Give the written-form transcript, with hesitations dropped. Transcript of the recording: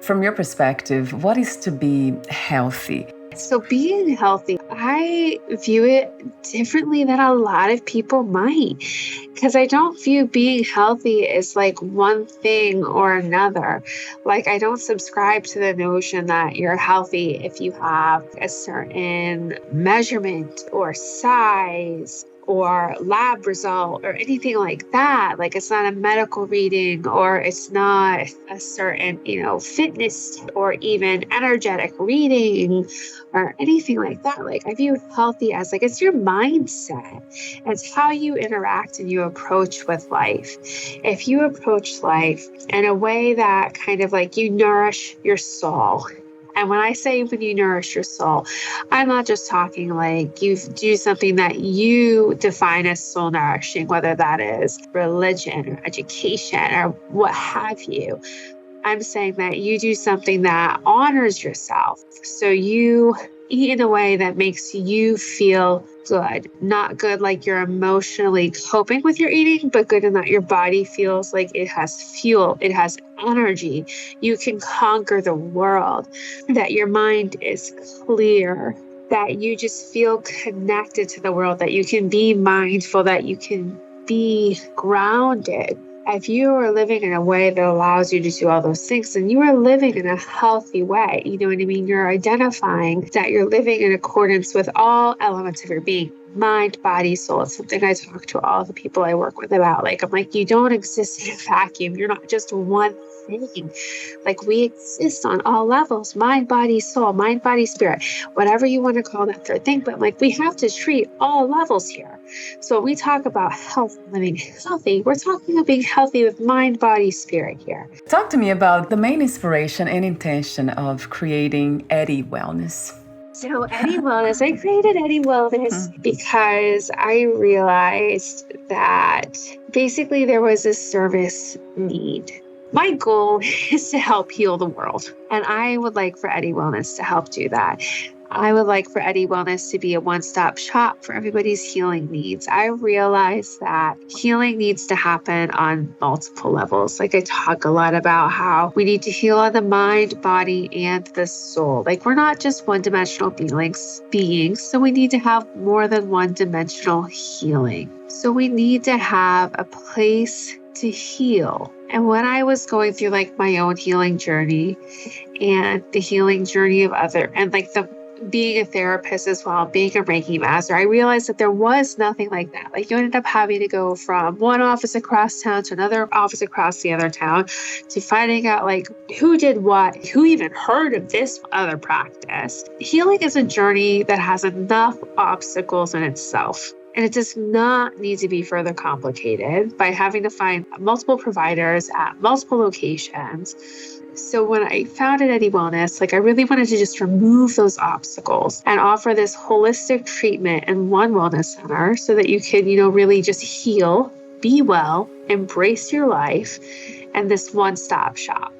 From your perspective, what is to be healthy? So being healthy, I view it differently than a lot of people might, because I don't view being healthy as like one thing or another. Like, I don't subscribe to the notion that you're healthy if you have a certain measurement or size or lab result or anything like that. Like, it's not a medical reading, or it's not a certain, fitness or even energetic reading or anything like that. Like, I view healthy as like, it's your mindset. It's how you interact and you approach with life. If you approach life in a way that kind of like you nourish your soul. And when I say when you nourish your soul, I'm not just talking like you do something that you define as soul nourishing, whether that is religion or education or what have you. I'm saying that you do something that honors yourself. So you eat in a way that makes you feel good, not good like you're emotionally coping with your eating, but good in that your body feels like it has fuel, it has energy. You can conquer the world, that your mind is clear, that you just feel connected to the world, that you can be mindful, that you can be grounded. If you are living in a way that allows you to do all those things, then you are living in a healthy way. You know what I mean? You're identifying that you're living in accordance with all elements of your being. Mind, body, soul. It's something I talk to all the people I work with about. Like, I'm like, you don't exist in a vacuum. You're not just one thing. Like, we exist on all levels: mind, body, soul, mind, body, spirit, whatever you want to call that third thing. But like, we have to treat all levels here. So when we talk about health, living healthy, we're talking about being healthy with mind, body, spirit here. Talk to me about the main inspiration and intention of creating Eddy Wellness. So Eddy Wellness, I created Eddy Wellness because I realized that basically there was a service need. My goal is to help heal the world, and I would like for Eddy Wellness to help do that. I would like for Eddy Wellness to be a one-stop shop for everybody's healing needs. I realize that healing needs to happen on multiple levels. Like, I talk a lot about how we need to heal on the mind, body, and the soul. Like, we're not just one-dimensional beings, so we need to have more than one-dimensional healing. So we need to have a place to heal. And when I was going through like my own healing journey and the healing journey of other, and like being a therapist as well, being a Reiki Master, I realized that there was nothing like that. Like, you ended up having to go from one office across town to another office across the other town to finding out like who did what, who even heard of this other practice. Healing is a journey that has enough obstacles in itself. And it does not need to be further complicated by having to find multiple providers at multiple locations. So when I founded Eddy Wellness, like, I really wanted to just remove those obstacles and offer this holistic treatment in one wellness center so that you could, really just heal, be well, embrace your life, and this one-stop shop.